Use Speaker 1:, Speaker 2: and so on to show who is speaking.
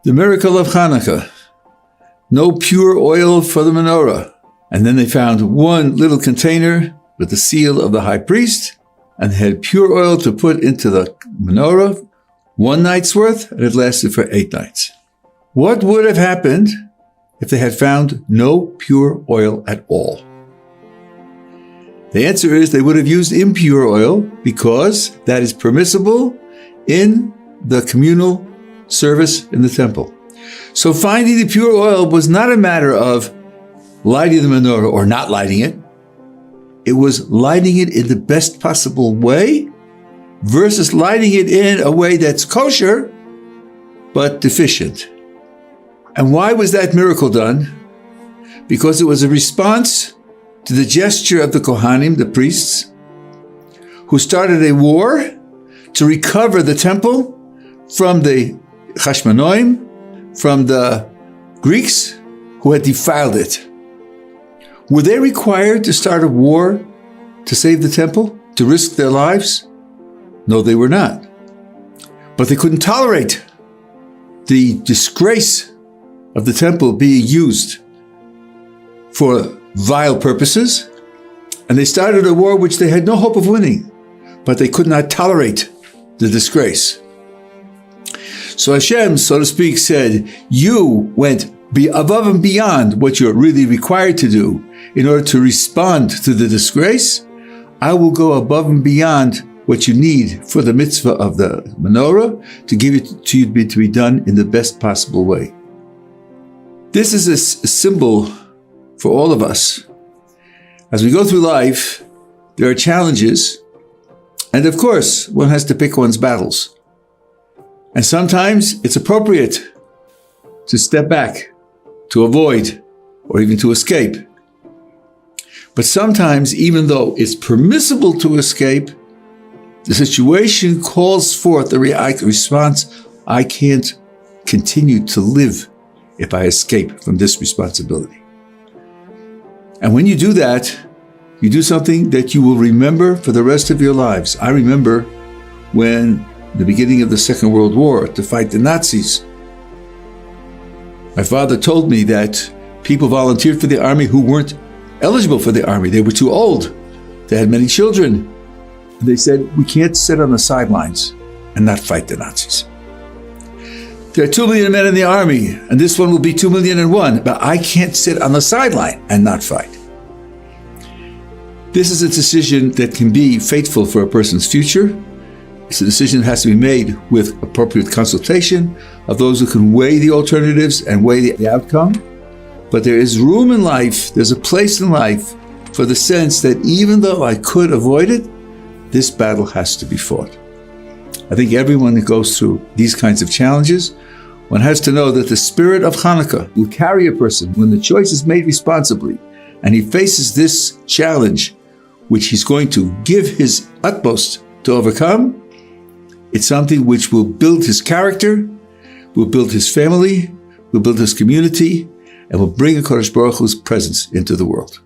Speaker 1: The miracle of Hanukkah. No pure oil for the menorah. And then they found one little container with the seal of the high priest, and had pure oil to put into the menorah, 1 night's worth, and it lasted for 8 nights. What would have happened if they had found no pure oil at all? The answer is they would have used impure oil, because that is permissible in the communal service in the temple. So finding the pure oil was not a matter of lighting the menorah or not lighting it. It was lighting it in the best possible way versus lighting it in a way that's kosher but deficient. And why was that miracle done? Because it was a response to the gesture of the Kohanim, the priests, who started a war to recover the temple from the Hashmonaim, from the Greeks who had defiled it. Were they required to start a war to save the temple, to risk their lives? No, they were not. But they couldn't tolerate the disgrace of the temple being used for vile purposes, and they started a war which they had no hope of winning, but they could not tolerate the disgrace. So Hashem, so to speak, said, you went above and beyond what you're really required to do in order to respond to the disgrace. I will go above and beyond what you need for the mitzvah of the menorah to give it to you to be done in the best possible way. This is a symbol for all of us. As we go through life, there are challenges, and of course, one has to pick one's battles. And sometimes it's appropriate to step back, to avoid, or even to escape. But sometimes, even though it's permissible to escape, the situation calls forth the response, I can't continue to live if I escape from this responsibility. And when you do that, you do something that you will remember for the rest of your lives. I remember when the beginning of the Second World War to fight the Nazis. My father told me that people volunteered for the army who weren't eligible for the army. They were too old. They had many children. They said, we can't sit on the sidelines and not fight the Nazis. There are 2 million men in the army, and this one will be 2,000,001, but I can't sit on the sideline and not fight. This is a decision that can be fateful for a person's future. It's a decision that has to be made with appropriate consultation of those who can weigh the alternatives and weigh the outcome. But there is room in life, there's a place in life for the sense that even though I could avoid it, this battle has to be fought. I think everyone that goes through these kinds of challenges, one has to know that the spirit of Hanukkah will carry a person when the choice is made responsibly and he faces this challenge, which he's going to give his utmost to overcome. It's something which will build his character, will build his family, will build his community, and will bring a Kodesh Baruch Hu's presence into the world.